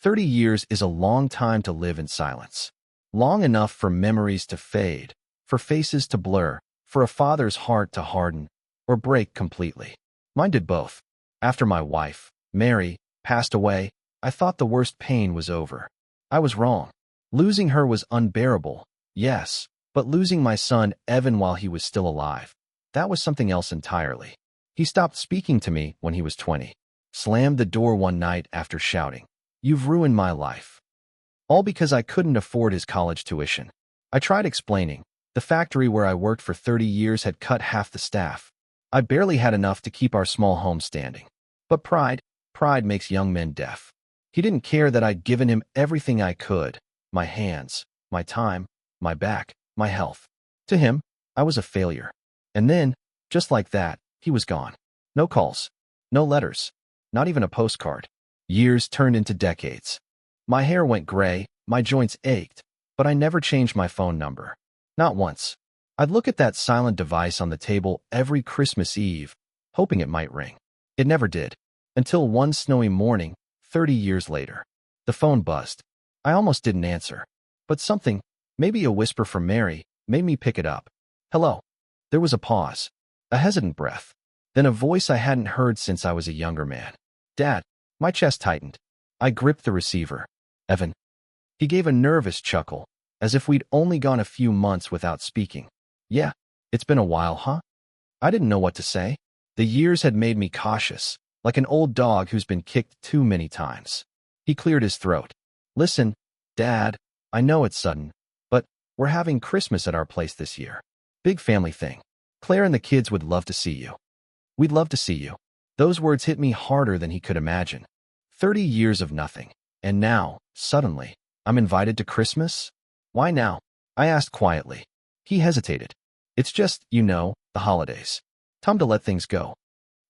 30 years is a long time to live in silence. Long enough for memories to fade, for faces to blur, for a father's heart to harden or break completely. Mine did both. After my wife, Mary, passed away, I thought the worst pain was over. I was wrong. Losing her was unbearable, yes, but losing my son, Evan, while he was still alive, that was something else entirely. He stopped speaking to me when he was 20, slammed the door one night after shouting, "You've ruined my life." All because I couldn't afford his college tuition. I tried explaining. The factory where I worked for 30 years had cut half the staff. I barely had enough to keep our small home standing. But pride makes young men deaf. He didn't care that I'd given him everything I could, my hands, my time, my back, my health. To him, I was a failure. And then, just like that, he was gone. No calls, no letters, not even a postcard. Years turned into decades. My hair went gray, my joints ached, but I never changed my phone number. Not once. I'd look at that silent device on the table every Christmas Eve, hoping it might ring. It never did. Until one snowy morning, 30 years later. The phone buzzed. I almost didn't answer. But something, maybe a whisper from Mary, made me pick it up. "Hello." There was a pause, a hesitant breath. Then a voice I hadn't heard since I was a younger man. "Dad." My chest tightened. I gripped the receiver. "Evan." He gave a nervous chuckle, as if we'd only gone a few months without speaking. "Yeah, it's been a while, huh?" I didn't know what to say. The years had made me cautious, like an old dog who's been kicked too many times. He cleared his throat. "Listen, Dad, I know it's sudden, but we're having Christmas at our place this year. Big family thing. Claire and the kids would love to see you." "We'd love to see you." Those words hit me harder than he could imagine. 30 years of nothing. And now, suddenly, I'm invited to Christmas? "Why now?" I asked quietly. He hesitated. "It's just, the holidays. Time to let things go."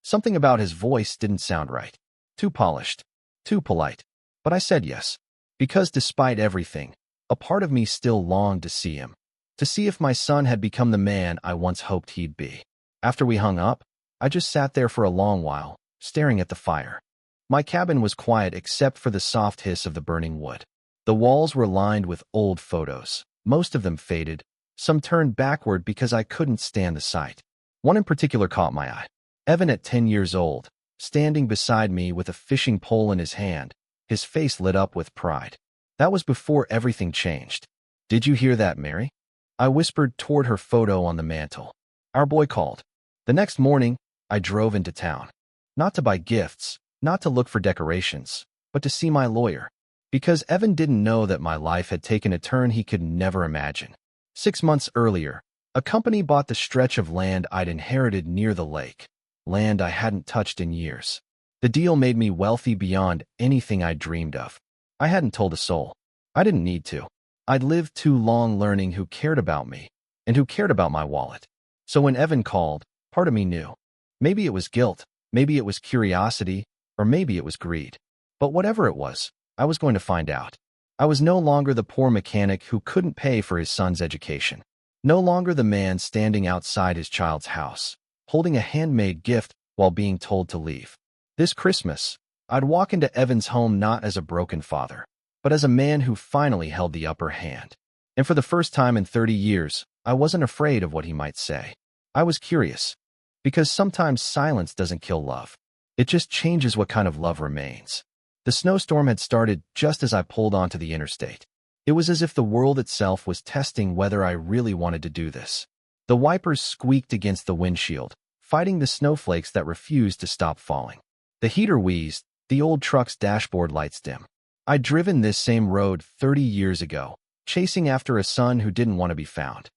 Something about his voice didn't sound right. Too polished. Too polite. But I said yes. Because despite everything, a part of me still longed to see him. To see if my son had become the man I once hoped he'd be. After we hung up, I just sat there for a long while, staring at the fire. My cabin was quiet except for the soft hiss of the burning wood. The walls were lined with old photos, most of them faded, some turned backward because I couldn't stand the sight. One in particular caught my eye. Evan at 10 years old, standing beside me with a fishing pole in his hand, his face lit up with pride. That was before everything changed. "Did you hear that, Mary?" I whispered toward her photo on the mantel. "Our boy called." The next morning, I drove into town. Not to buy gifts, not to look for decorations, but to see my lawyer. Because Evan didn't know that my life had taken a turn he could never imagine. 6 months earlier, a company bought the stretch of land I'd inherited near the lake. Land I hadn't touched in years. The deal made me wealthy beyond anything I'd dreamed of. I hadn't told a soul. I didn't need to. I'd lived too long learning who cared about me and who cared about my wallet. So when Evan called, part of me knew. Maybe it was guilt, maybe it was curiosity, or maybe it was greed. But whatever it was, I was going to find out. I was no longer the poor mechanic who couldn't pay for his son's education. No longer the man standing outside his child's house, holding a handmade gift while being told to leave. This Christmas, I'd walk into Evan's home not as a broken father, but as a man who finally held the upper hand. And for the first time in 30 years, I wasn't afraid of what he might say. I was curious. Because sometimes silence doesn't kill love. It just changes what kind of love remains. The snowstorm had started just as I pulled onto the interstate. It was as if the world itself was testing whether I really wanted to do this. The wipers squeaked against the windshield, fighting the snowflakes that refused to stop falling. The heater wheezed, the old truck's dashboard lights dim. I'd driven this same road 30 years ago, chasing after a son who didn't want to be found.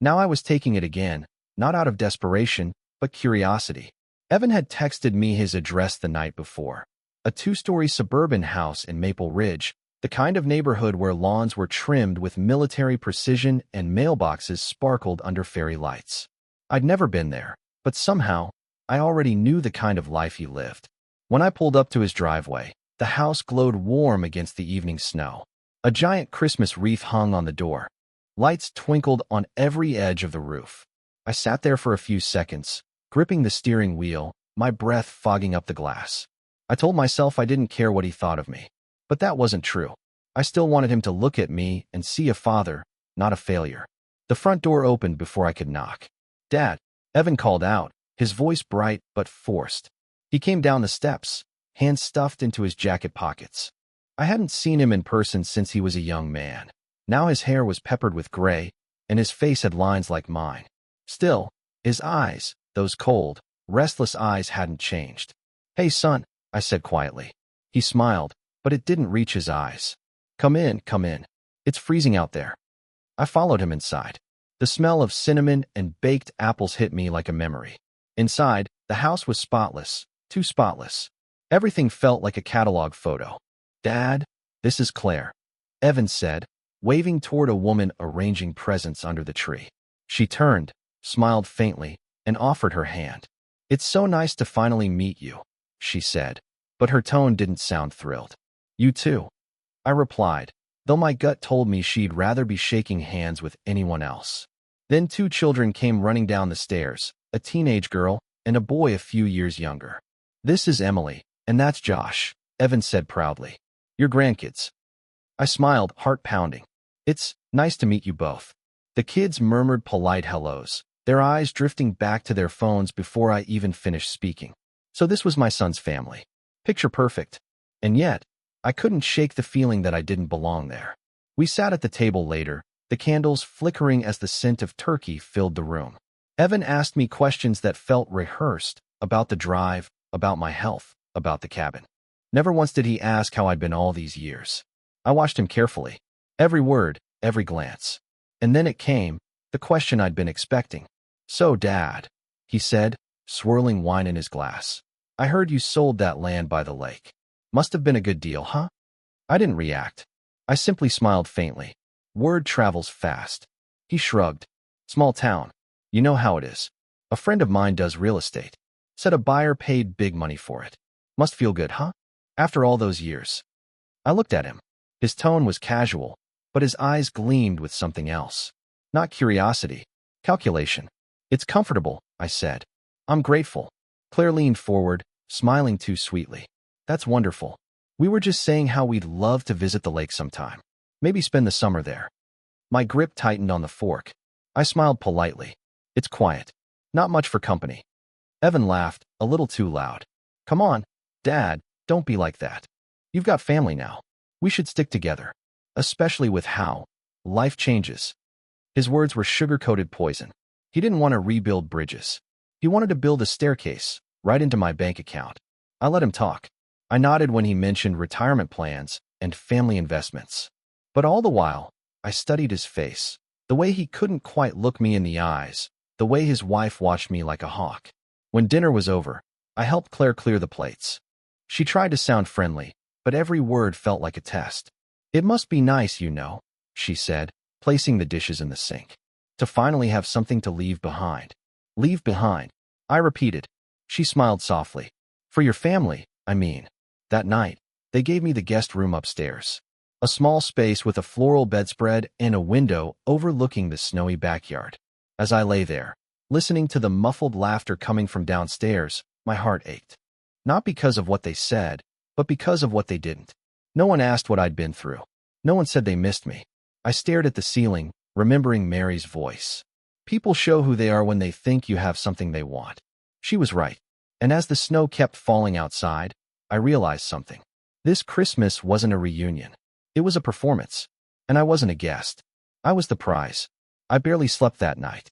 Now I was taking it again, not out of desperation, but curiosity. Evan had texted me his address the night before. A 2-story suburban house in Maple Ridge, the kind of neighborhood where lawns were trimmed with military precision and mailboxes sparkled under fairy lights. I'd never been there, but somehow, I already knew the kind of life he lived. When I pulled up to his driveway, the house glowed warm against the evening snow. A giant Christmas wreath hung on the door. Lights twinkled on every edge of the roof. I sat there for a few seconds, gripping the steering wheel, my breath fogging up the glass. I told myself I didn't care what he thought of me. But that wasn't true. I still wanted him to look at me and see a father, not a failure. The front door opened before I could knock. "Dad," Evan called out, his voice bright but forced. He came down the steps, hands stuffed into his jacket pockets. I hadn't seen him in person since he was a young man. Now his hair was peppered with gray, and his face had lines like mine. Still, his eyes, those cold, restless eyes, hadn't changed. "Hey, son," I said quietly. He smiled, but it didn't reach his eyes. Come in, come in. It's freezing out there." I followed him inside. The smell of cinnamon and baked apples hit me like a memory. Inside, the house was spotless, too spotless. Everything felt like a catalog photo. "Dad, this is Claire," Evan said, waving toward a woman arranging presents under the tree. She turned, smiled faintly, and offered her hand. "It's so nice to finally meet you," she said, but her tone didn't sound thrilled. "You too," I replied, though my gut told me she'd rather be shaking hands with anyone else. Then two children came running down the stairs, a teenage girl and a boy a few years younger. "This is Emily, and that's Josh," Evan said proudly. "Your grandkids." I smiled, heart pounding. "It's nice to meet you both." The kids murmured polite hellos, their eyes drifting back to their phones before I even finished speaking. So this was my son's family. Picture perfect. And yet, I couldn't shake the feeling that I didn't belong there. We sat at the table later, the candles flickering as the scent of turkey filled the room. Evan asked me questions that felt rehearsed, about the drive, about my health, about the cabin. Never once did he ask how I'd been all these years. I watched him carefully. Every word, every glance. And then it came, the question I'd been expecting. "So, Dad," he said, swirling wine in his glass. "I heard you sold that land by the lake. Must have been a good deal, huh?" I didn't react. I simply smiled faintly. Word travels fast. He shrugged. "Small town. You know how it is. A friend of mine does real estate. Said a buyer paid big money for it. Must feel good, huh? After all those years." I looked at him. His tone was casual, but his eyes gleamed with something else. Not curiosity. Calculation. "It's comfortable," I said. "I'm grateful." Claire leaned forward, smiling too sweetly. "That's wonderful. We were just saying how we'd love to visit the lake sometime. Maybe spend the summer there." My grip tightened on the fork. I smiled politely. "It's quiet. Not much for company." Evan laughed, a little too loud. "Come on, Dad, don't be like that. You've got family now. We should stick together. Especially with how life changes." His words were sugar-coated poison. He didn't want to rebuild bridges. He wanted to build a staircase, right into my bank account. I let him talk. I nodded when he mentioned retirement plans and family investments. But all the while, I studied his face, the way he couldn't quite look me in the eyes, the way his wife watched me like a hawk. When dinner was over, I helped Claire clear the plates. She tried to sound friendly, but every word felt like a test. "It must be nice, you know," she said, placing the dishes in the sink. "To finally have something to leave behind." "Leave behind," I repeated. She smiled softly. "For your family, I mean." That night, they gave me the guest room upstairs. A small space with a floral bedspread and a window overlooking the snowy backyard. As I lay there, listening to the muffled laughter coming from downstairs, my heart ached. Not because of what they said, but because of what they didn't. No one asked what I'd been through. No one said they missed me. I stared at the ceiling, remembering Mary's voice. "People show who they are when they think you have something they want." She was right. And as the snow kept falling outside, I realized something. This Christmas wasn't a reunion. It was a performance. And I wasn't a guest. I was the prize. I barely slept that night.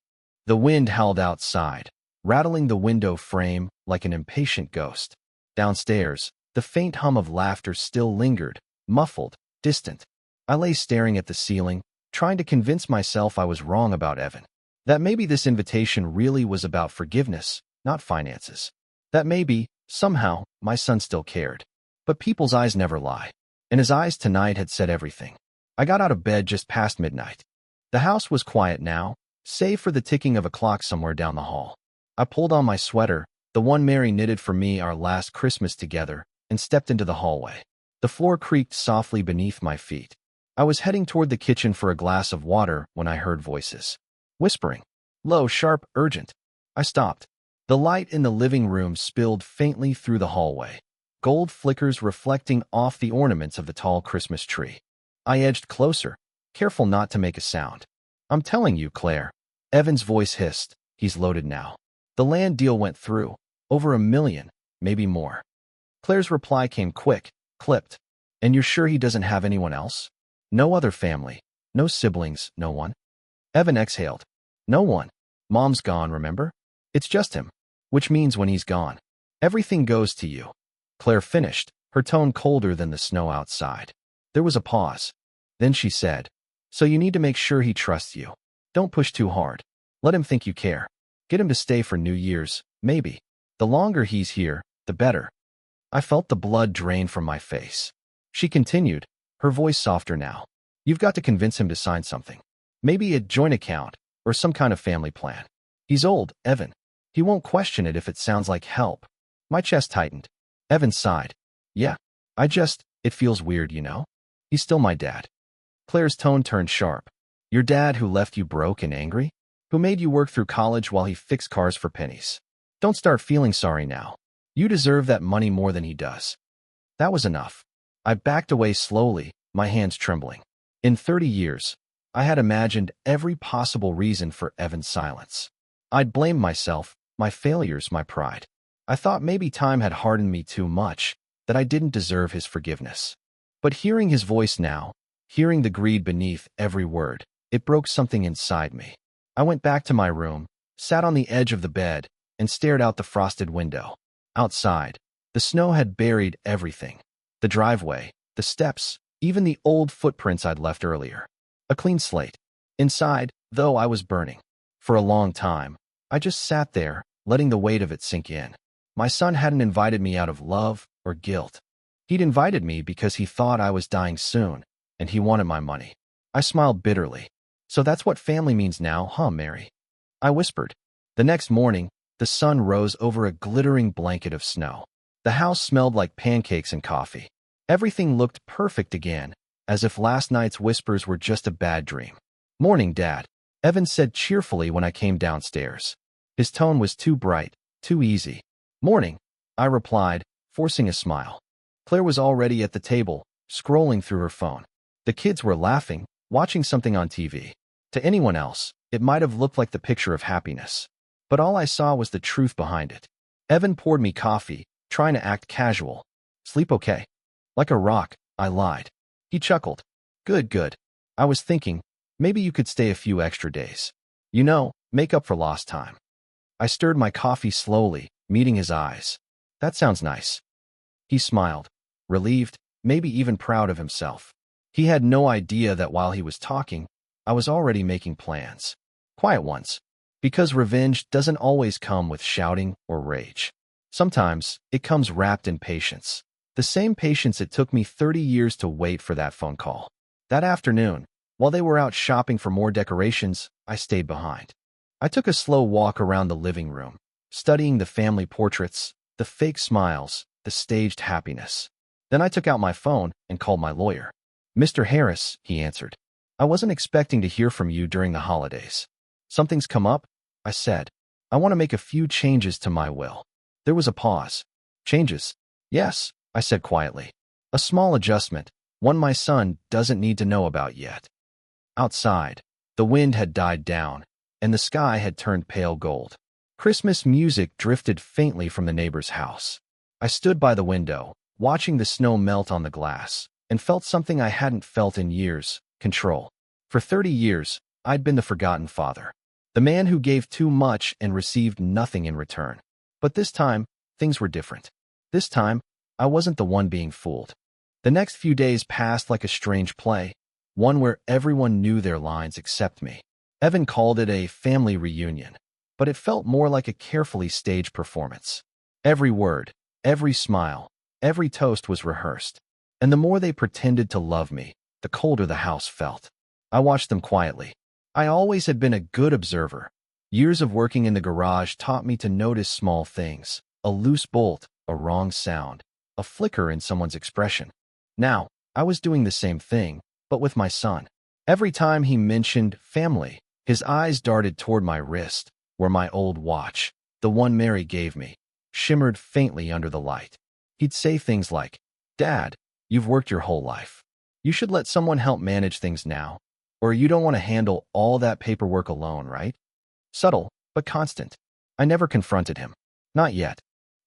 The wind howled outside, rattling the window frame like an impatient ghost. Downstairs, the faint hum of laughter still lingered, muffled, distant. I lay staring at the ceiling, trying to convince myself I was wrong about Evan. That maybe this invitation really was about forgiveness, not finances. That maybe, somehow, my son still cared. But people's eyes never lie. And his eyes tonight had said everything. I got out of bed just past midnight. The house was quiet now, save for the ticking of a clock somewhere down the hall. I pulled on my sweater, the one Mary knitted for me our last Christmas together, and stepped into the hallway. The floor creaked softly beneath my feet. I was heading toward the kitchen for a glass of water when I heard voices. Whispering. Low, sharp, urgent. I stopped. The light in the living room spilled faintly through the hallway. gold flickers reflecting off the ornaments of the tall Christmas tree. I edged closer, careful not to make a sound. I'm telling you, Claire. Evan's voice hissed. He's loaded now. The land deal went through. Over $1 million, maybe more. Claire's reply came quick, clipped. And you're sure he doesn't have anyone else? No other family. No siblings, no one. Evan exhaled. No one. Mom's gone, remember? It's just him. Which means when he's gone, everything goes to you. Claire finished, her tone colder than the snow outside. There was a pause. Then she said, so you need to make sure he trusts you. Don't push too hard. Let him think you care. Get him to stay for New Year's, maybe. The longer he's here, the better. I felt the blood drain from my face. She continued, her voice softer now. You've got to convince him to sign something. Maybe a joint account, or some kind of family plan. He's old, Evan. He won't question it if it sounds like help. My chest tightened. Evan sighed. Yeah, it feels weird, you know? He's still my dad. Claire's tone turned sharp. Your dad who left you broke and angry? Who made you work through college while he fixed cars for pennies? Don't start feeling sorry now. You deserve that money more than he does. That was enough. I backed away slowly, my hands trembling. In 30 years, I had imagined every possible reason for Evan's silence. I'd blamed myself, my failures, my pride. I thought maybe time had hardened me too much, that I didn't deserve his forgiveness. But hearing his voice now, hearing the greed beneath every word, it broke something inside me. I went back to my room, sat on the edge of the bed, and stared out the frosted window. Outside, the snow had buried everything. The driveway, the steps, even the old footprints I'd left earlier. A clean slate. Inside, though, I was burning. For a long time, I just sat there, letting the weight of it sink in. My son hadn't invited me out of love or guilt. He'd invited me because he thought I was dying soon, and he wanted my money. I smiled bitterly. So that's what family means now, huh, Mary? I whispered. The next morning, the sun rose over a glittering blanket of snow. The house smelled like pancakes and coffee. Everything looked perfect again, as if last night's whispers were just a bad dream. Morning, Dad, Evan said cheerfully when I came downstairs. His tone was too bright, too easy. Morning, I replied, forcing a smile. Claire was already at the table, scrolling through her phone. The kids were laughing, watching something on TV. To anyone else, it might have looked like the picture of happiness. But all I saw was the truth behind it. Evan poured me coffee, trying to act casual. Sleep okay? Like a rock, I lied. He chuckled. Good, good. I was thinking, maybe you could stay a few extra days. You know, make up for lost time. I stirred my coffee slowly, meeting his eyes. That sounds nice. He smiled, relieved, maybe even proud of himself. He had no idea that while he was talking, I was already making plans. Quiet ones. Because revenge doesn't always come with shouting or rage. Sometimes, it comes wrapped in patience. The same patience it took me 30 years to wait for that phone call. That afternoon, while they were out shopping for more decorations, I stayed behind. I took a slow walk around the living room, studying the family portraits, the fake smiles, the staged happiness. Then I took out my phone and called my lawyer. Mr. Harris, he answered. I wasn't expecting to hear from you during the holidays. Something's come up, I said. I want to make a few changes to my will. There was a pause. Changes? Yes, I said quietly. A small adjustment, one my son doesn't need to know about yet. Outside, the wind had died down, and the sky had turned pale gold. Christmas music drifted faintly from the neighbor's house. I stood by the window, watching the snow melt on the glass, and felt something I hadn't felt in years, control. For 30 years, I'd been the forgotten father. The man who gave too much and received nothing in return. But this time, things were different. This time, I wasn't the one being fooled. The next few days passed like a strange play, one where everyone knew their lines except me. Evan called it a family reunion, but it felt more like a carefully staged performance. Every word, every smile, every toast was rehearsed. And the more they pretended to love me, the colder the house felt. I watched them quietly. I always had been a good observer. Years of working in the garage taught me to notice small things, a loose bolt, a wrong sound, a flicker in someone's expression. Now, I was doing the same thing, but with my son. Every time he mentioned family, his eyes darted toward my wrist, where my old watch, the one Mary gave me, shimmered faintly under the light. He'd say things like, "Dad, you've worked your whole life. You should let someone help manage things now, or you don't want to handle all that paperwork alone, right?" Subtle, but constant. I never confronted him. Not yet.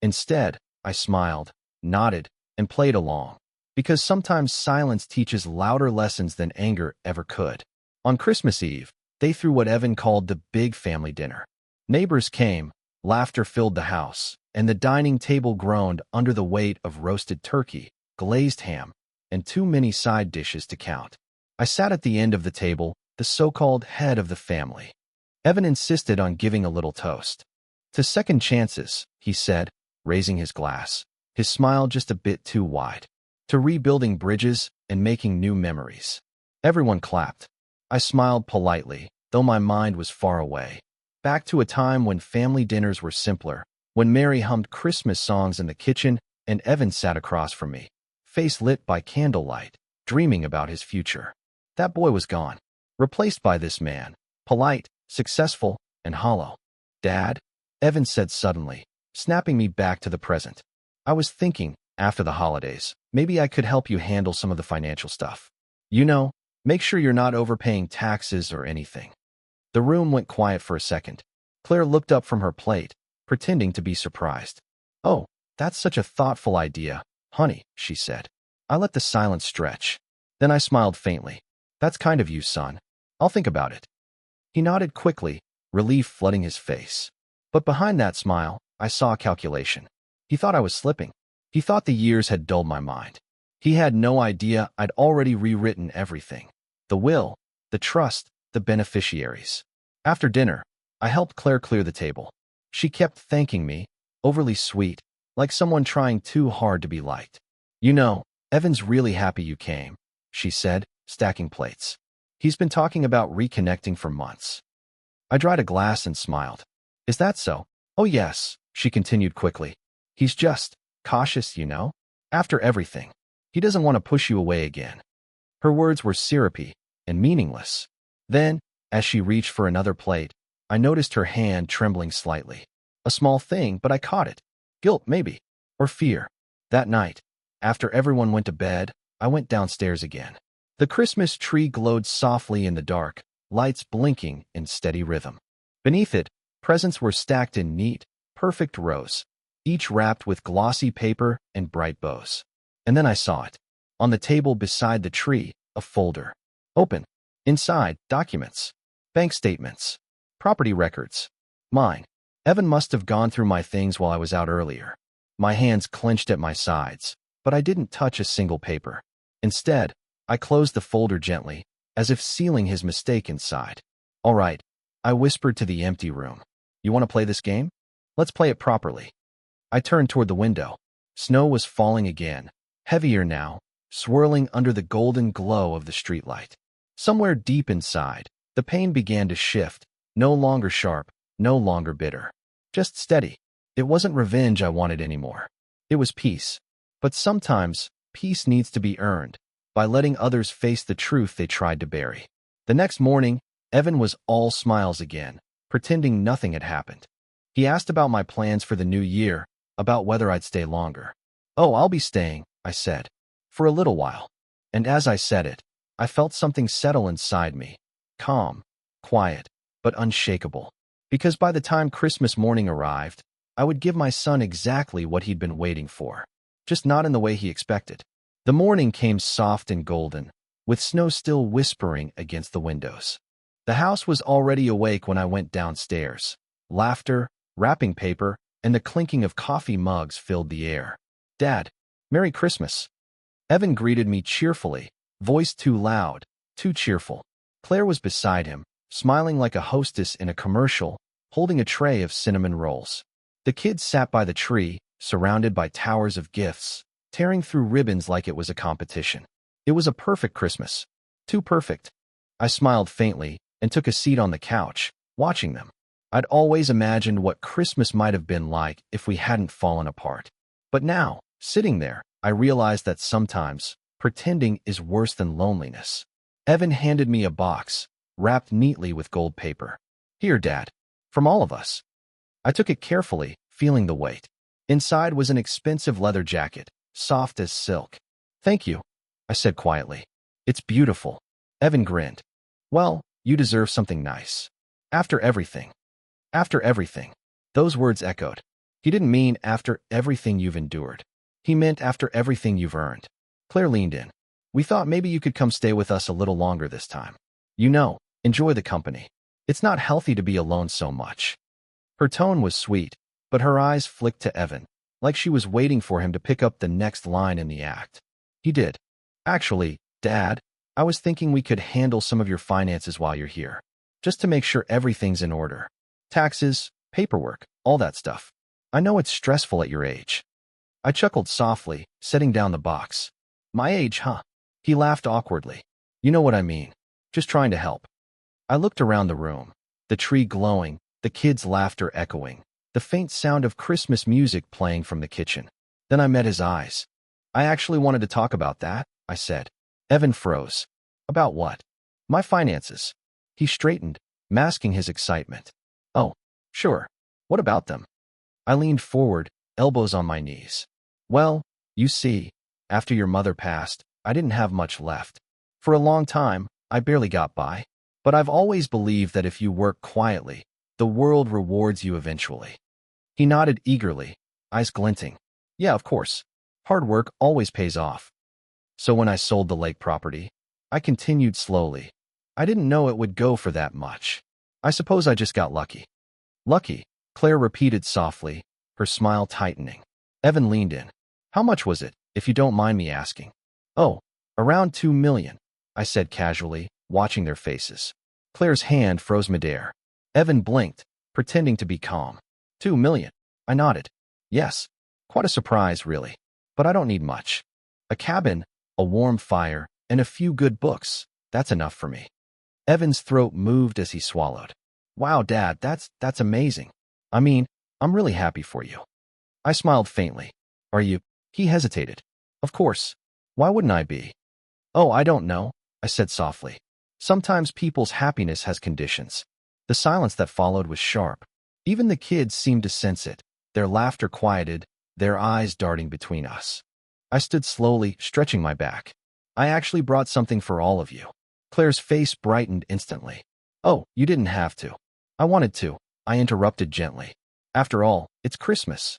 Instead, I smiled, nodded, and played along. Because sometimes silence teaches louder lessons than anger ever could. On Christmas Eve, they threw what Evan called the big family dinner. Neighbors came, laughter filled the house, and the dining table groaned under the weight of roasted turkey, glazed ham, and too many side dishes to count. I sat at the end of the table, the so-called head of the family. Evan insisted on giving a little toast. "To second chances," he said, raising his glass, his smile just a bit too wide. "To rebuilding bridges and making new memories." Everyone clapped. I smiled politely, though my mind was far away. Back to a time when family dinners were simpler, when Mary hummed Christmas songs in the kitchen and Evan sat across from me, face lit by candlelight, dreaming about his future. That boy was gone, replaced by this man, polite, successful, and hollow. "Dad," Evan said suddenly, snapping me back to the present. "I was thinking, after the holidays, maybe I could help you handle some of the financial stuff. You know, make sure you're not overpaying taxes or anything." The room went quiet for a second. Claire looked up from her plate, pretending to be surprised. "Oh, that's such a thoughtful idea, honey," she said. I let the silence stretch. Then I smiled faintly. "That's kind of you, son. I'll think about it." He nodded quickly, relief flooding his face. But behind that smile, I saw calculation. He thought I was slipping. He thought the years had dulled my mind. He had no idea I'd already rewritten everything. The will, the trust, the beneficiaries. After dinner, I helped Claire clear the table. She kept thanking me, overly sweet, like someone trying too hard to be liked. "You know, Evan's really happy you came," she said, stacking plates. "He's been talking about reconnecting for months." I dried a glass and smiled. "Is that so?" "Oh yes," she continued quickly. "He's just cautious, you know? After everything. He doesn't want to push you away again." Her words were syrupy and meaningless. Then, as she reached for another plate, I noticed her hand trembling slightly. A small thing, but I caught it. Guilt, maybe. Or fear. That night, after everyone went to bed, I went downstairs again. The Christmas tree glowed softly in the dark, lights blinking in steady rhythm. Beneath it, presents were stacked in neat, perfect rows, each wrapped with glossy paper and bright bows. And then I saw it. On the table beside the tree, a folder. Open. Inside, documents. Bank statements. Property records. Mine. Evan must have gone through my things while I was out earlier. My hands clenched at my sides, but I didn't touch a single paper. Instead, I closed the folder gently, as if sealing his mistake inside. "All right," I whispered to the empty room. "You want to play this game? Let's play it properly." I turned toward the window. Snow was falling again, heavier now, swirling under the golden glow of the streetlight. Somewhere deep inside, the pain began to shift, no longer sharp, no longer bitter. Just steady. It wasn't revenge I wanted anymore. It was peace. But sometimes, peace needs to be earned, by letting others face the truth they tried to bury. The next morning, Evan was all smiles again, pretending nothing had happened. He asked about my plans for the new year, about whether I'd stay longer. "Oh, I'll be staying," I said. "For a little while." And as I said it, I felt something settle inside me. Calm, quiet, but unshakable. Because by the time Christmas morning arrived, I would give my son exactly what he'd been waiting for. Just not in the way he expected. The morning came soft and golden, with snow still whispering against the windows. The house was already awake when I went downstairs. Laughter, wrapping paper, and the clinking of coffee mugs filled the air. "Dad, Merry Christmas." Evan greeted me cheerfully, voice too loud, too cheerful. Claire was beside him, smiling like a hostess in a commercial, holding a tray of cinnamon rolls. The kids sat by the tree, surrounded by towers of gifts, tearing through ribbons like it was a competition. It was a perfect Christmas. Too perfect. I smiled faintly and took a seat on the couch, watching them. I'd always imagined what Christmas might have been like if we hadn't fallen apart. But now, sitting there, I realized that sometimes, pretending is worse than loneliness. Evan handed me a box, wrapped neatly with gold paper. "Here, Dad. From all of us." I took it carefully, feeling the weight. Inside was an expensive leather jacket, soft as silk. "Thank you," I said quietly. "It's beautiful." Evan grinned. "Well, you deserve something nice. After everything." After everything. Those words echoed. He didn't mean after everything you've endured. He meant after everything you've earned. Claire leaned in. "We thought maybe you could come stay with us a little longer this time. You know, enjoy the company. It's not healthy to be alone so much." Her tone was sweet, but her eyes flicked to Evan, like she was waiting for him to pick up the next line in the act. He did. "Actually, Dad, I was thinking we could handle some of your finances while you're here, just to make sure everything's in order. Taxes, paperwork, all that stuff. I know it's stressful at your age." I chuckled softly, setting down the box. "My age, huh?" He laughed awkwardly. "You know what I mean. Just trying to help." I looked around the room, the tree glowing, the kids' laughter echoing, the faint sound of Christmas music playing from the kitchen. Then I met his eyes. "I actually wanted to talk about that," I said. Evan froze. "About what?" "My finances." He straightened, masking his excitement. "Oh, sure. What about them?" I leaned forward, elbows on my knees. "Well, you see, after your mother passed, I didn't have much left. For a long time, I barely got by. But I've always believed that if you work quietly, the world rewards you eventually." He nodded eagerly, eyes glinting. "Yeah, of course. Hard work always pays off." "So when I sold the lake property," I continued slowly, "I didn't know it would go for that much. I suppose I just got lucky." "Lucky," Claire repeated softly, her smile tightening. Evan leaned in. "How much was it, if you don't mind me asking?" "Oh, around 2 million," I said casually, watching their faces. Claire's hand froze midair. Evan blinked, pretending to be calm. 2 million. I nodded. "Yes. Quite a surprise, really. But I don't need much. A cabin, a warm fire, and a few good books. That's enough for me." Evan's throat moved as he swallowed. "Wow, Dad, that's amazing. I mean, I'm really happy for you." I smiled faintly. "Are you?" He hesitated. "Of course. Why wouldn't I be?" "Oh, I don't know," I said softly. "Sometimes people's happiness has conditions." The silence that followed was sharp. Even the kids seemed to sense it, their laughter quieted, their eyes darting between us. I stood slowly, stretching my back. "I actually brought something for all of you." Claire's face brightened instantly. "Oh, you didn't have to." "I wanted to," I interrupted gently. "After all, it's Christmas."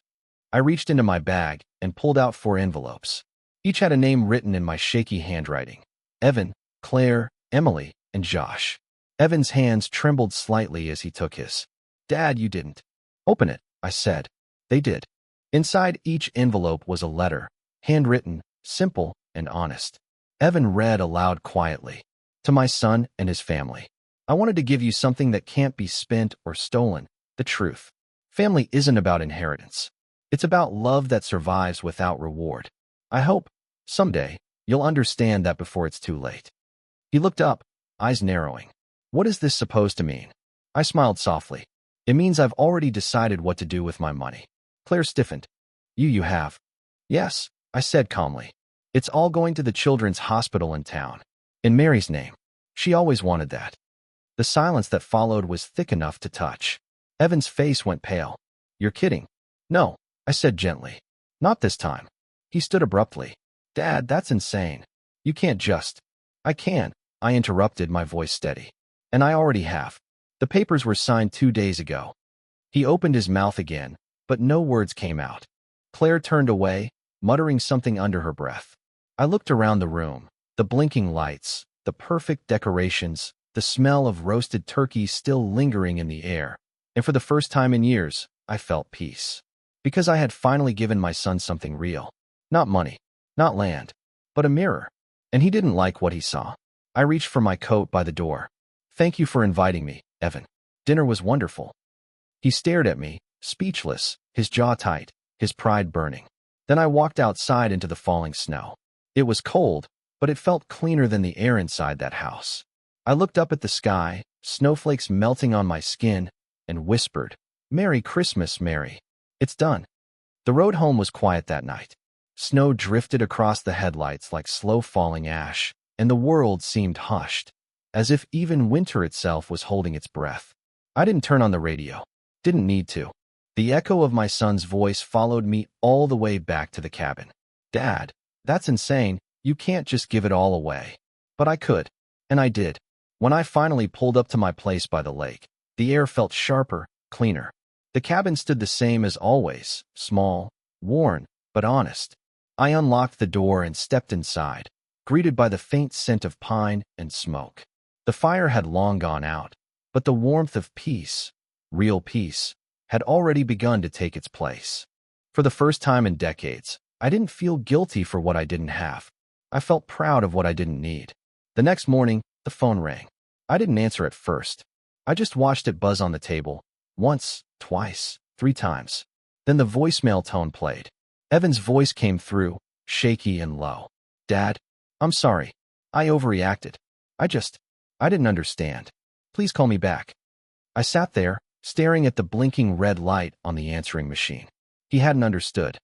I reached into my bag and pulled out 4 envelopes. Each had a name written in my shaky handwriting. Evan, Claire, Emily, and Josh. Evan's hands trembled slightly as he took his. "Dad, you didn't." "Open it," I said. They did. Inside each envelope was a letter, handwritten, simple, and honest. Evan read aloud quietly. "To my son and his family. I wanted to give you something that can't be spent or stolen, the truth. Family isn't about inheritance. It's about love that survives without reward. I hope, someday, you'll understand that before it's too late." He looked up, eyes narrowing. "What is this supposed to mean?" I smiled softly. "It means I've already decided what to do with my money." Claire stiffened. You have." "Yes," I said calmly. "It's all going to the children's hospital in town. In Mary's name. She always wanted that." The silence that followed was thick enough to touch. Evan's face went pale. "You're kidding." "No," I said gently. "Not this time." He stood abruptly. "Dad, that's insane. You can't just—" "I can," I interrupted, my voice steady. "And I already have. The papers were signed 2 days ago." He opened his mouth again, but no words came out. Claire turned away, muttering something under her breath. I looked around the room, the blinking lights, the perfect decorations, the smell of roasted turkey still lingering in the air, and for the first time in years, I felt peace. Because I had finally given my son something real. Not money, not land, but a mirror. And he didn't like what he saw. I reached for my coat by the door. "Thank you for inviting me, Evan. Dinner was wonderful." He stared at me, speechless, his jaw tight, his pride burning. Then I walked outside into the falling snow. It was cold, but it felt cleaner than the air inside that house. I looked up at the sky, snowflakes melting on my skin, and whispered, "Merry Christmas, Mary. It's done." The road home was quiet that night. Snow drifted across the headlights like slow-falling ash, and the world seemed hushed, as if even winter itself was holding its breath. I didn't turn on the radio. Didn't need to. The echo of my son's voice followed me all the way back to the cabin. "Dad, that's insane. You can't just give it all away." But I could, and I did. When I finally pulled up to my place by the lake, the air felt sharper, cleaner. The cabin stood the same as always, small, worn, but honest. I unlocked the door and stepped inside, greeted by the faint scent of pine and smoke. The fire had long gone out, but the warmth of peace, real peace, had already begun to take its place. For the first time in decades, I didn't feel guilty for what I didn't have. I felt proud of what I didn't need. The next morning, the phone rang. I didn't answer at first. I just watched it buzz on the table, once, twice, 3 times. Then the voicemail tone played. Evan's voice came through, shaky and low. "Dad, I'm sorry. I overreacted. I didn't understand. Please call me back." I sat there, staring at the blinking red light on the answering machine. He hadn't understood.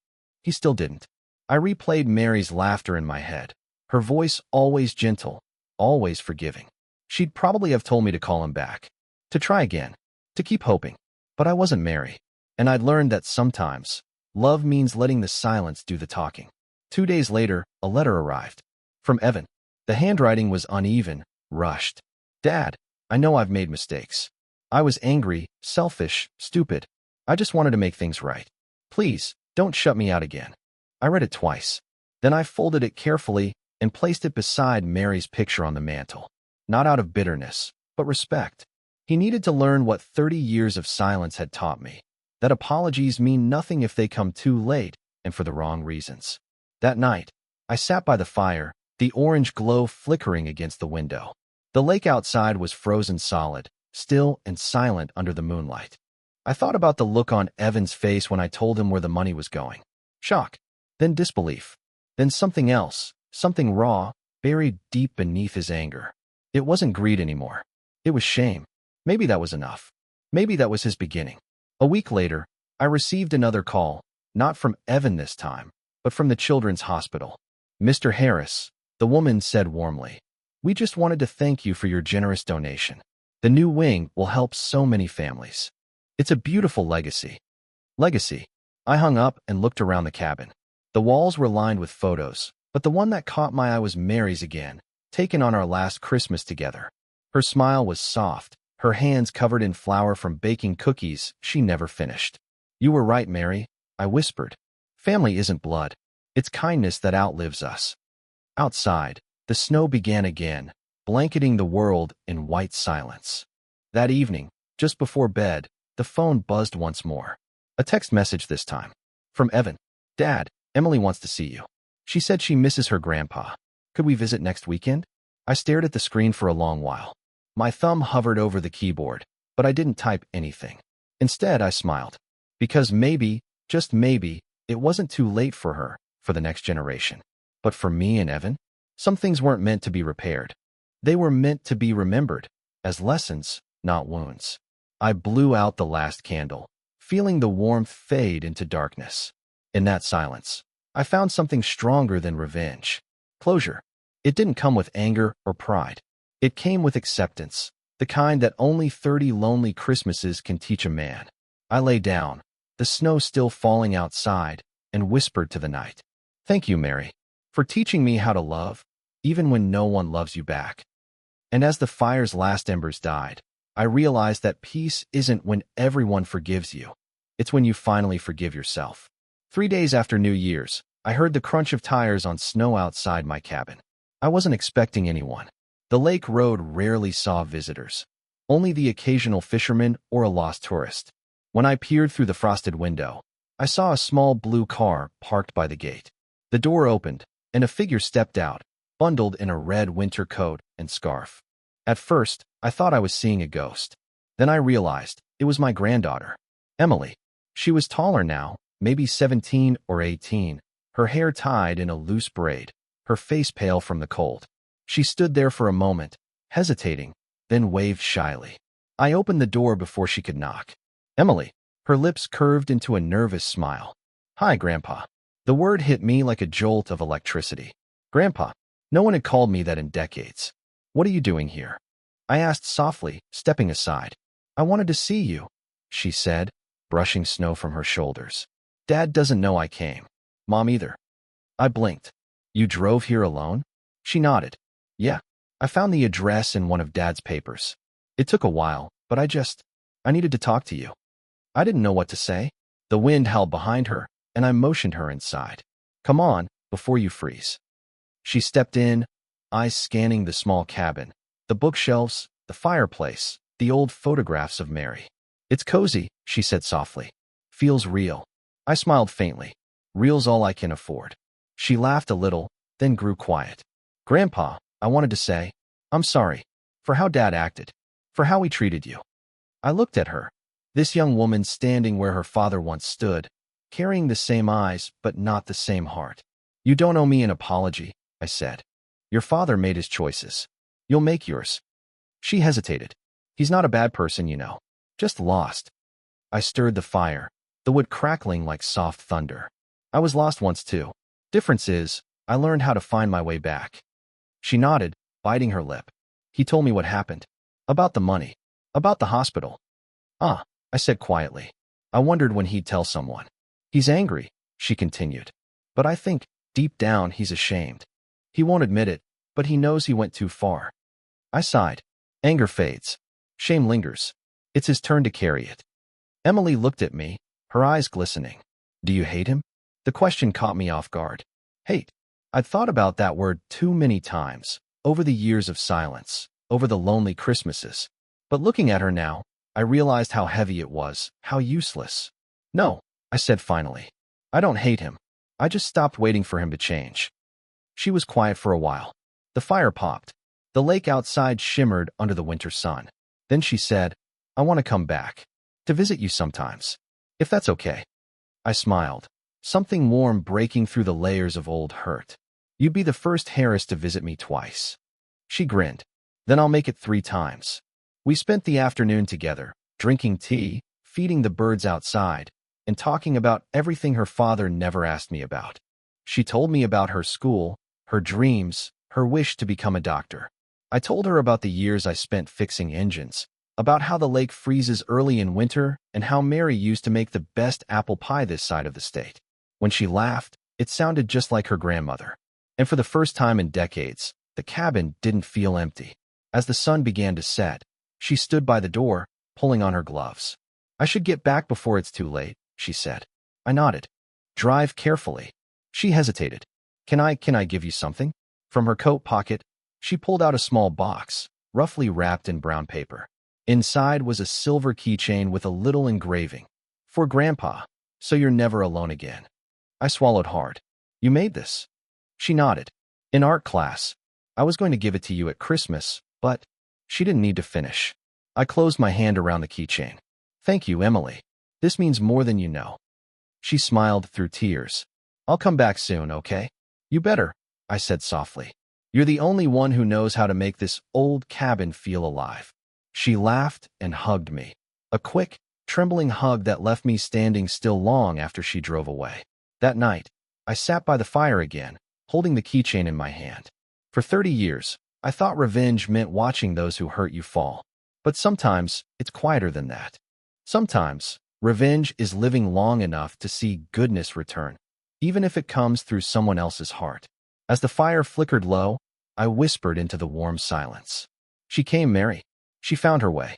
He still didn't. I replayed Mary's laughter in my head. Her voice always gentle, always forgiving. She'd probably have told me to call him back, to try again, to keep hoping. But I wasn't Mary, and I'd learned that sometimes love means letting the silence do the talking. 2 days later, a letter arrived. From Evan. The handwriting was uneven, rushed. "Dad, I know I've made mistakes. I was angry, selfish, stupid. I just wanted to make things right. Please, don't shut me out again." I read it twice. Then I folded it carefully and placed it beside Mary's picture on the mantel. Not out of bitterness, but respect. He needed to learn what 30 years of silence had taught me, that apologies mean nothing if they come too late and for the wrong reasons. That night, I sat by the fire, the orange glow flickering against the window. The lake outside was frozen solid, still and silent under the moonlight. I thought about the look on Evan's face when I told him where the money was going. Shock, then disbelief, then something else, something raw, buried deep beneath his anger. It wasn't greed anymore. It was shame. Maybe that was enough. Maybe that was his beginning. A week later, I received another call, not from Evan this time, but from the Children's Hospital. "Mr. Harris," the woman said warmly, "we just wanted to thank you for your generous donation. The new wing will help so many families. It's a beautiful legacy." Legacy. I hung up and looked around the cabin. The walls were lined with photos, but the one that caught my eye was Mary's again, taken on our last Christmas together. Her smile was soft, her hands covered in flour from baking cookies she never finished. "You were right, Mary," I whispered. "Family isn't blood. It's kindness that outlives us." Outside, the snow began again, blanketing the world in white silence. That evening, just before bed, the phone buzzed once more. A text message this time. From Evan. "Dad, Emily wants to see you. She said she misses her grandpa. Could we visit next weekend?" I stared at the screen for a long while. My thumb hovered over the keyboard, but I didn't type anything. Instead, I smiled. Because maybe, just maybe, it wasn't too late for her, for the next generation. But for me and Evan, some things weren't meant to be repaired. They were meant to be remembered, as lessons, not wounds. I blew out the last candle, feeling the warmth fade into darkness. In that silence, I found something stronger than revenge. Closure. It didn't come with anger or pride. It came with acceptance, the kind that only 30 lonely Christmases can teach a man. I lay down, the snow still falling outside, and whispered to the night, "Thank you, Mary, for teaching me how to love, even when no one loves you back." And as the fire's last embers died, I realized that peace isn't when everyone forgives you. It's when you finally forgive yourself. 3 days after New Year's, I heard the crunch of tires on snow outside my cabin. I wasn't expecting anyone. The lake road rarely saw visitors, only the occasional fisherman or a lost tourist. When I peered through the frosted window, I saw a small blue car parked by the gate. The door opened, and a figure stepped out, bundled in a red winter coat and scarf. At first, I thought I was seeing a ghost. Then I realized it was my granddaughter, Emily. She was taller now, maybe 17 or 18, her hair tied in a loose braid, her face pale from the cold. She stood there for a moment, hesitating, then waved shyly. I opened the door before she could knock. "Emily." Her lips curved into a nervous smile. "Hi, Grandpa." The word hit me like a jolt of electricity. Grandpa. No one had called me that in decades. "What are you doing here?" I asked softly, stepping aside. "I wanted to see you," she said. brushing snow from her shoulders. Dad doesn't know I came. Mom either. I blinked. You drove here alone? She nodded. Yeah. I found the address in one of Dad's papers. It took a while, but I needed to talk to you. I didn't know what to say. The wind howled behind her, and I motioned her inside. Come on, before you freeze. She stepped in, eyes scanning the small cabin, the bookshelves, the fireplace, the old photographs of Mary. It's cozy, she said softly. Feels real. I smiled faintly. Real's all I can afford. She laughed a little, then grew quiet. Grandpa, I wanted to say, I'm sorry for how Dad acted, for how he treated you. I looked at her, this young woman standing where her father once stood, carrying the same eyes but not the same heart. You don't owe me an apology, I said. Your father made his choices. You'll make yours. She hesitated. He's not a bad person, you know. Just lost. I stirred the fire, the wood crackling like soft thunder. I was lost once too. Difference is, I learned how to find my way back. She nodded, biting her lip. He told me what happened. About the money. About the hospital. Ah, I said quietly. I wondered when he'd tell someone. He's angry, she continued. But I think, deep down, he's ashamed. He won't admit it, but he knows he went too far. I sighed. Anger fades. Shame lingers. It's his turn to carry it. Emily looked at me, her eyes glistening. Do you hate him? The question caught me off guard. Hate. I'd thought about that word too many times, over the years of silence, over the lonely Christmases. But looking at her now, I realized how heavy it was, how useless. No, I said finally. I don't hate him. I just stopped waiting for him to change. She was quiet for a while. The fire popped. The lake outside shimmered under the winter sun. Then she said, I want to come back. To visit you sometimes. If that's okay. I smiled. Something warm breaking through the layers of old hurt. You'd be the first Harris to visit me twice. She grinned. Then I'll make it 3 times. We spent the afternoon together, drinking tea, feeding the birds outside, and talking about everything her father never asked me about. She told me about her school, her dreams, her wish to become a doctor. I told her about the years I spent fixing engines, about how the lake freezes early in winter, and how Mary used to make the best apple pie this side of the state. When she laughed, it sounded just like her grandmother. And for the first time in decades, the cabin didn't feel empty. As the sun began to set, she stood by the door, pulling on her gloves. I should get back before it's too late, she said. I nodded. Drive carefully. She hesitated. Can I give you something? From her coat pocket, she pulled out a small box, roughly wrapped in brown paper. Inside was a silver keychain with a little engraving. For Grandpa, so you're never alone again. I swallowed hard. You made this? She nodded. In art class. I was going to give it to you at Christmas, but she didn't need to finish. I closed my hand around the keychain. Thank you, Emily. This means more than you know. She smiled through tears. I'll come back soon, okay? You better, I said softly. You're the only one who knows how to make this old cabin feel alive. She laughed and hugged me. A quick, trembling hug that left me standing still long after she drove away. That night, I sat by the fire again, holding the keychain in my hand. For 30 years, I thought revenge meant watching those who hurt you fall. But sometimes, it's quieter than that. Sometimes, revenge is living long enough to see goodness return, even if it comes through someone else's heart. As the fire flickered low, I whispered into the warm silence. She came, Mary. She found her way.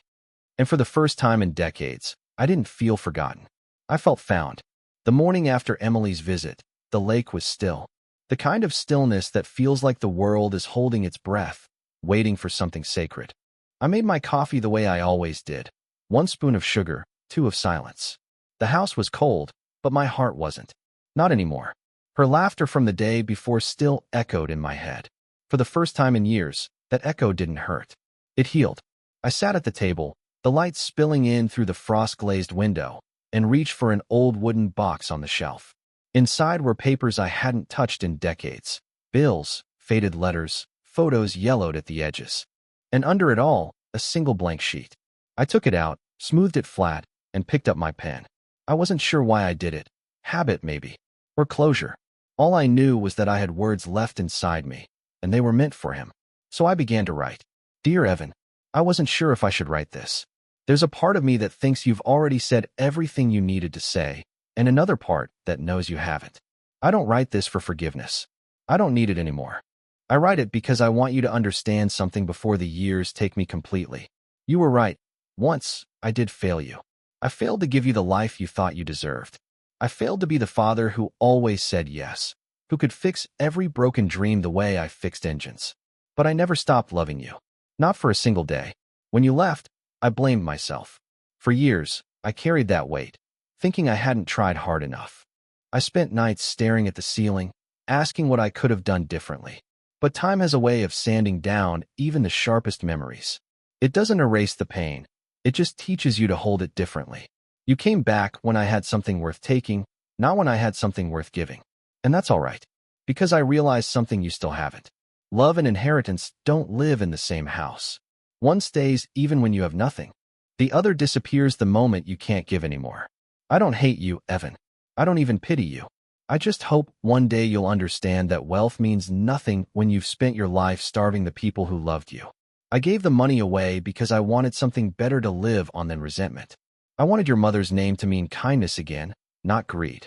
And for the first time in decades, I didn't feel forgotten. I felt found. The morning after Emily's visit, the lake was still. The kind of stillness that feels like the world is holding its breath, waiting for something sacred. I made my coffee the way I always did. 1 spoon of sugar, 2 of silence. The house was cold, but my heart wasn't. Not anymore. Her laughter from the day before still echoed in my head. For the first time in years, that echo didn't hurt. It healed. I sat at the table, the light spilling in through the frost-glazed window, and reached for an old wooden box on the shelf. Inside were papers I hadn't touched in decades. Bills, faded letters, photos yellowed at the edges. And under it all, a single blank sheet. I took it out, smoothed it flat, and picked up my pen. I wasn't sure why I did it. Habit, maybe. Or closure. All I knew was that I had words left inside me, and they were meant for him. So I began to write. Dear Evan, I wasn't sure if I should write this. There's a part of me that thinks you've already said everything you needed to say, and another part that knows you haven't. I don't write this for forgiveness. I don't need it anymore. I write it because I want you to understand something before the years take me completely. You were right. Once, I did fail you. I failed to give you the life you thought you deserved. I failed to be the father who always said yes, who could fix every broken dream the way I fixed engines. But I never stopped loving you. Not for a single day. When you left, I blamed myself. For years, I carried that weight, thinking I hadn't tried hard enough. I spent nights staring at the ceiling, asking what I could have done differently. But time has a way of sanding down even the sharpest memories. It doesn't erase the pain. It just teaches you to hold it differently. You came back when I had something worth taking, not when I had something worth giving. And that's all right, because I realized something you still haven't. Love and inheritance don't live in the same house. One stays even when you have nothing. The other disappears the moment you can't give anymore. I don't hate you, Evan. I don't even pity you. I just hope one day you'll understand that wealth means nothing when you've spent your life starving the people who loved you. I gave the money away because I wanted something better to live on than resentment. I wanted your mother's name to mean kindness again, not greed.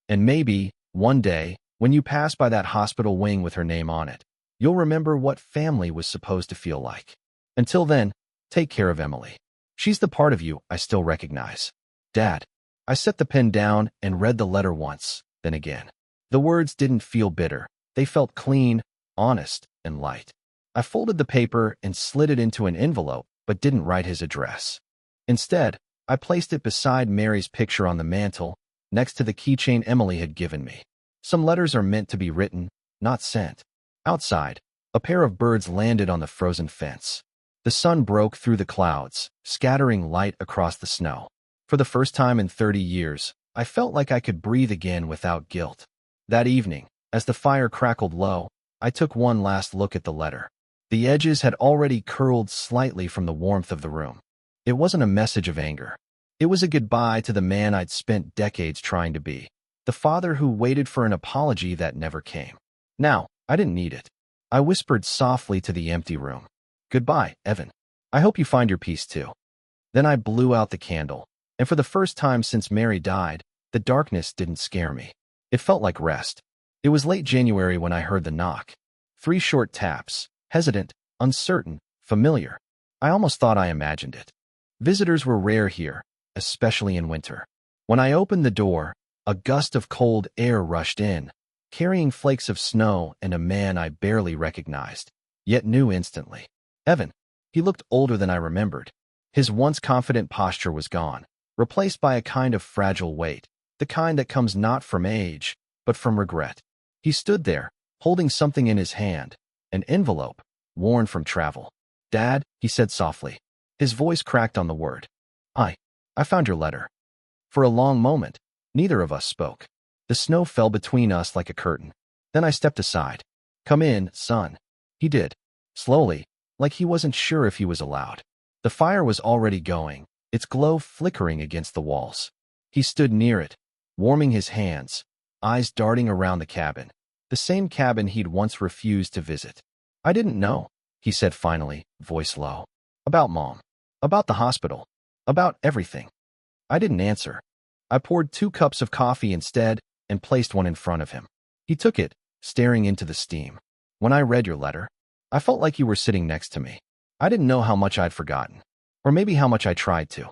And maybe, one day, when you pass by that hospital wing with her name on it, you'll remember what family was supposed to feel like. Until then, take care of Emily. She's the part of you I still recognize. Dad. I set the pen down and read the letter once, then again. The words didn't feel bitter. They felt clean, honest, and light. I folded the paper and slid it into an envelope, but didn't write his address. Instead, I placed it beside Mary's picture on the mantel, next to the keychain Emily had given me. Some letters are meant to be written, not sent. Outside, a pair of birds landed on the frozen fence. The sun broke through the clouds, scattering light across the snow. For the first time in 30 years, I felt like I could breathe again without guilt. That evening, as the fire crackled low, I took one last look at the letter. The edges had already curled slightly from the warmth of the room. It wasn't a message of anger. It was a goodbye to the man I'd spent decades trying to be, the father who waited for an apology that never came. Now, I didn't need it. I whispered softly to the empty room. Goodbye, Evan. I hope you find your peace too. Then I blew out the candle, and for the first time since Mary died, the darkness didn't scare me. It felt like rest. It was late January when I heard the knock. 3 short taps, hesitant, uncertain, familiar. I almost thought I imagined it. Visitors were rare here, especially in winter. When I opened the door, a gust of cold air rushed in, carrying flakes of snow and a man I barely recognized, yet knew instantly. Evan. He looked older than I remembered. His once confident posture was gone, replaced by a kind of fragile weight, the kind that comes not from age, but from regret. He stood there, holding something in his hand, an envelope, worn from travel. Dad, he said softly. His voice cracked on the word. I found your letter. For a long moment, neither of us spoke. The snow fell between us like a curtain. Then I stepped aside. Come in, son. He did. Slowly, like he wasn't sure if he was allowed. The fire was already going, its glow flickering against the walls. He stood near it, warming his hands, eyes darting around the cabin, the same cabin he'd once refused to visit. I didn't know, he said finally, voice low. About Mom. About the hospital. About everything. I didn't answer. I poured 2 cups of coffee instead and placed one in front of him. He took it, staring into the steam. When I read your letter, I felt like you were sitting next to me. I didn't know how much I'd forgotten, or maybe how much I tried to.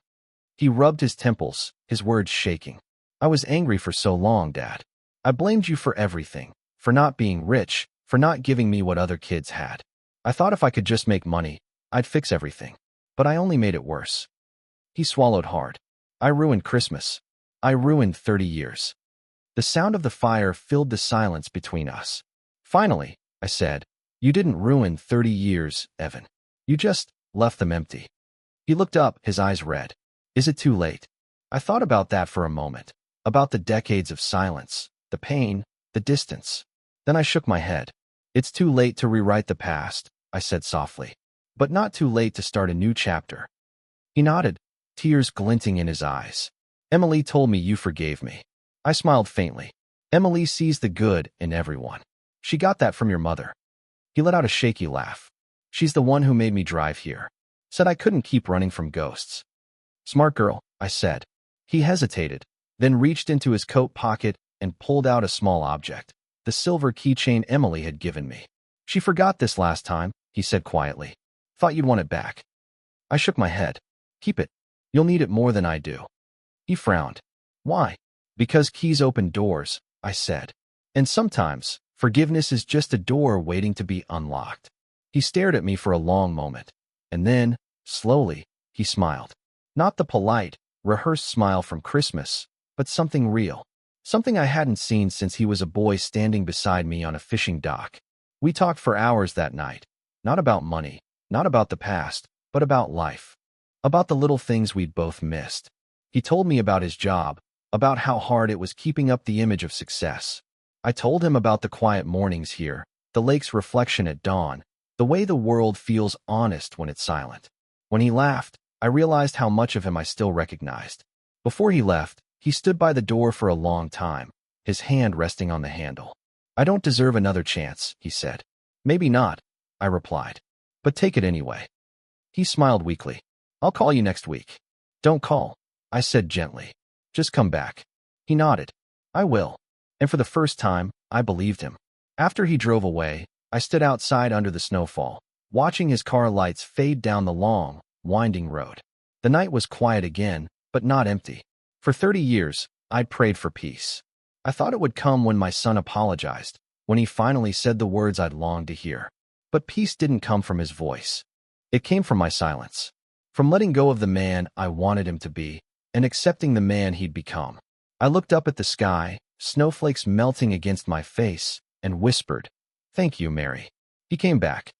He rubbed his temples, his words shaking. I was angry for so long, Dad. I blamed you for everything, for not being rich, for not giving me what other kids had. I thought if I could just make money, I'd fix everything. But I only made it worse. He swallowed hard. I ruined Christmas. I ruined 30 years. The sound of the fire filled the silence between us. Finally, I said, you didn't ruin 30 years, Evan. You just left them empty. He looked up, his eyes red. Is it too late? I thought about that for a moment, about the decades of silence, the pain, the distance. Then I shook my head. It's too late to rewrite the past, I said softly, but not too late to start a new chapter. He nodded, tears glinting in his eyes. Emily told me you forgave me. I smiled faintly. Emily sees the good in everyone. She got that from your mother. He let out a shaky laugh. She's the one who made me drive here. Said I couldn't keep running from ghosts. Smart girl, I said. He hesitated, then reached into his coat pocket and pulled out a small object, the silver keychain Emily had given me. She forgot this last time, he said quietly. Thought you'd want it back. I shook my head. Keep it. You'll need it more than I do. He frowned. Why? Because keys open doors, I said. And sometimes, forgiveness is just a door waiting to be unlocked. He stared at me for a long moment. And then, slowly, he smiled. Not the polite, rehearsed smile from Christmas, but something real. Something I hadn't seen since he was a boy standing beside me on a fishing dock. We talked for hours that night. Not about money, not about the past, but about life. About the little things we'd both missed. He told me about his job, about how hard it was keeping up the image of success. I told him about the quiet mornings here, the lake's reflection at dawn, the way the world feels honest when it's silent. When he laughed, I realized how much of him I still recognized. Before he left, he stood by the door for a long time, his hand resting on the handle. I don't deserve another chance, he said. Maybe not, I replied. But take it anyway. He smiled weakly. I'll call you next week. Don't call, I said gently. Just come back. He nodded. I will. And for the first time, I believed him. After he drove away, I stood outside under the snowfall, watching his car lights fade down the long, winding road. The night was quiet again, but not empty. For 30 years, I'd prayed for peace. I thought it would come when my son apologized, when he finally said the words I'd longed to hear. But peace didn't come from his voice. It came from my silence. From letting go of the man I wanted him to be, and accepting the man he'd become. I looked up at the sky, snowflakes melting against my face, and whispered, "Thank you, Mary." He came back.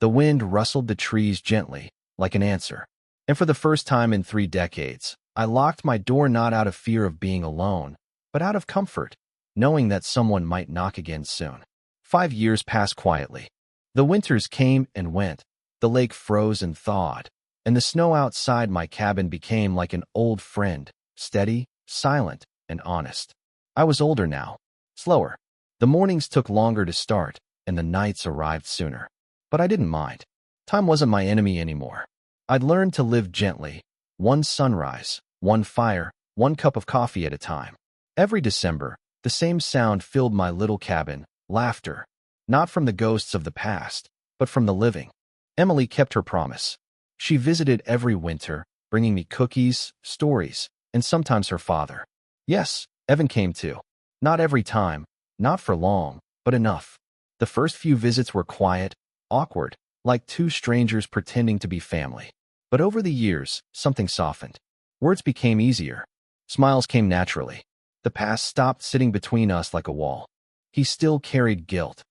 The wind rustled the trees gently, like an answer. And for the first time in 3 decades, I locked my door not out of fear of being alone, but out of comfort, knowing that someone might knock again soon. 5 years passed quietly. The winters came and went, the lake froze and thawed, and the snow outside my cabin became like an old friend, steady, silent, and honest. I was older now, slower. The mornings took longer to start, and the nights arrived sooner. But I didn't mind. Time wasn't my enemy anymore. I'd learned to live gently, one sunrise, one fire, one cup of coffee at a time. Every December, the same sound filled my little cabin, laughter, not from the ghosts of the past, but from the living. Emily kept her promise. She visited every winter, bringing me cookies, stories, and sometimes her father. Yes, Evan came too. Not every time, not for long, but enough. The first few visits were quiet, awkward, like 2 strangers pretending to be family. But over the years, something softened. Words became easier. Smiles came naturally. The past stopped sitting between us like a wall. He still carried guilt.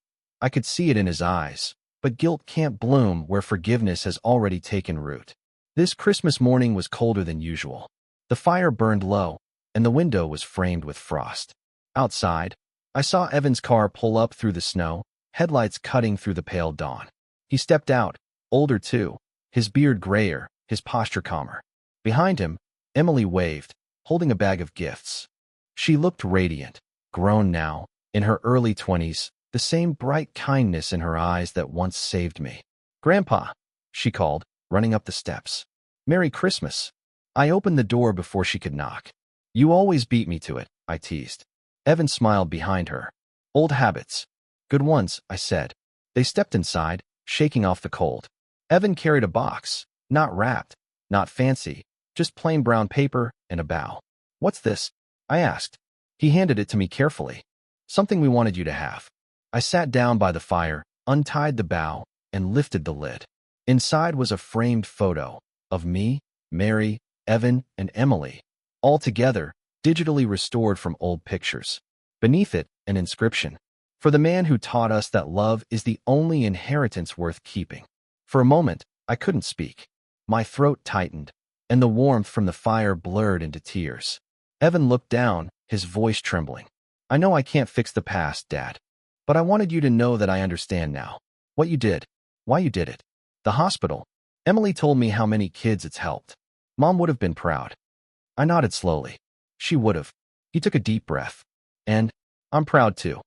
I could see it in his eyes, but guilt can't bloom where forgiveness has already taken root. This Christmas morning was colder than usual. The fire burned low, and the window was framed with frost. Outside, I saw Evan's car pull up through the snow, headlights cutting through the pale dawn. He stepped out, older too, his beard grayer, his posture calmer. Behind him, Emily waved, holding a bag of gifts. She looked radiant, grown now, in her early 20s, the same bright kindness in her eyes that once saved me. "Grandpa," she called, running up the steps. "Merry Christmas." I opened the door before she could knock. "You always beat me to it," I teased. Evan smiled behind her. "Old habits." "Good ones," I said. They stepped inside, shaking off the cold. Evan carried a box, not wrapped, not fancy, just plain brown paper and a bow. "What's this?" I asked. He handed it to me carefully. "Something we wanted you to have." I sat down by the fire, untied the bow, and lifted the lid. Inside was a framed photo of me, Mary, Evan, and Emily, all together, digitally restored from old pictures. Beneath it, an inscription: "For the man who taught us that love is the only inheritance worth keeping." For a moment, I couldn't speak. My throat tightened, and the warmth from the fire blurred into tears. Evan looked down, his voice trembling. "I know I can't fix the past, Dad, but I wanted you to know that I understand now. What you did, why you did it. The hospital. Emily told me how many kids it's helped. Mom would have been proud." I nodded slowly. "She would have." He took a deep breath. "And I'm proud too."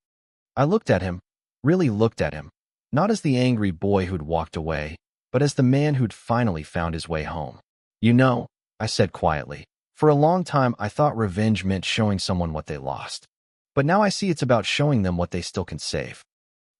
I looked at him, really looked at him, not as the angry boy who'd walked away, but as the man who'd finally found his way home. "You know," I said quietly. For a long time, I thought revenge meant showing someone what they lost. But now I see it's about showing them what they still can save.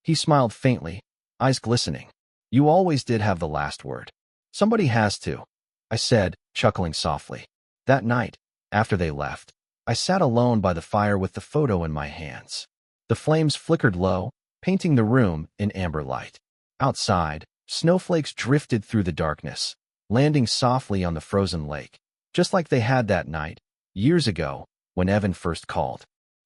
He smiled faintly, eyes glistening. You always did have the last word. Somebody has to, I said, chuckling softly. That night, after they left, I sat alone by the fire with the photo in my hands. The flames flickered low, painting the room in amber light. Outside, snowflakes drifted through the darkness, landing softly on the frozen lake, just like they had that night, years ago, when Evan first called.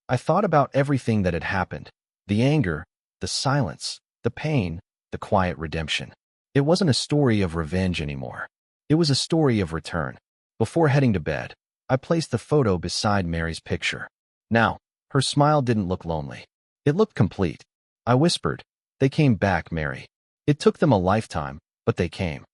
I thought about everything that had happened, the anger, the silence, the pain, the quiet redemption. It wasn't a story of revenge anymore. It was a story of return. Before heading to bed, I placed the photo beside Mary's picture. Now, her smile didn't look lonely. It looked complete. I whispered, "They came back, Mary." It took them a lifetime, but they came.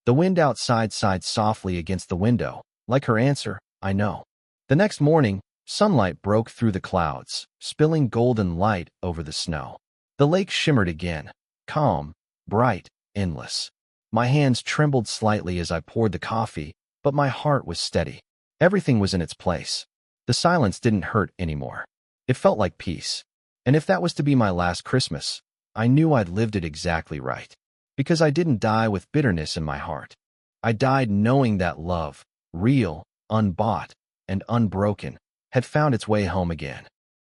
The wind outside sighed softly against the window, like her answer, "I know." The next morning, sunlight broke through the clouds, spilling golden light over the snow. The lake shimmered again, calm, bright, endless. My hands trembled slightly as I poured the coffee, but my heart was steady. Everything was in its place. The silence didn't hurt anymore. It felt like peace. And if that was to be my last Christmas, I knew I'd lived it exactly right. Because I didn't die with bitterness in my heart. I died knowing that love, real, unbought, and unbroken, had found its way home again.